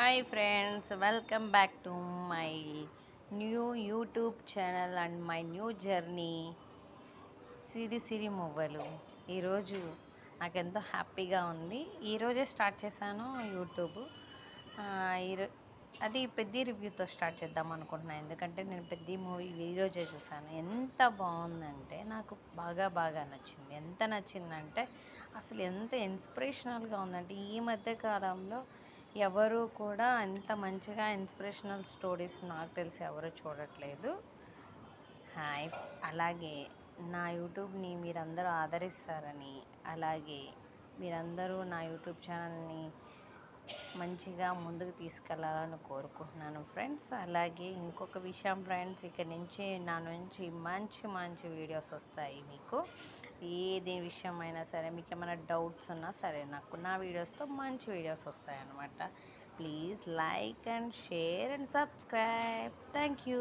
Hi friends, welcome back to my new YouTube channel and my new journey. సిరి మువ్వలు. ఈరోజు నాకెంతో హ్యాపీగా ఉంది. ఈరోజే స్టార్ట్ చేశాను యూట్యూబ్. ఆ, ఈరో అది పెద్ద రివ్యూతో స్టార్ట్ చేద్దాం అనుకుంటున్నాను. ఎందుకంటే నేను పెద్ద మూవీ ఈరోజే చూశాను. ఎంత బాగుందంటే నాకు బాగా బాగా నచ్చింది. ఎంత నచ్చిందంటే అసలు ఎంత ఇన్స్పిరేషనల్గా ఉందంటే ఈ మధ్య కాలంలో ఎవరు కూడా అంత మంచిగా ఇన్స్పిరేషనల్ స్టోరీస్ నాకు తెలిసి ఎవరు చూడట్లేదు. హాయ్, అలాగే నా యూట్యూబ్ని మీరందరూ ఆదరిస్తారని, అలాగే మీరందరూ నా యూట్యూబ్ ఛానల్ని మంచిగా ముందుకు తీసుకెళ్లాలని కోరుకుంటున్నాను ఫ్రెండ్స్. అలాగే ఇంకొక విషయం ఫ్రెండ్స్, ఇక నుంచి నా నుంచి మంచి మంచి వీడియోస్ వస్తాయి మీకు. ఏది విషయమైనా సరే, మీకు ఏమైనా డౌట్స్ ఉన్నా సరే నాకు నా వీడియోస్తో మంచి వీడియోస్ వస్తాయి అన్నమాట. Please like and share and subscribe. Thank you.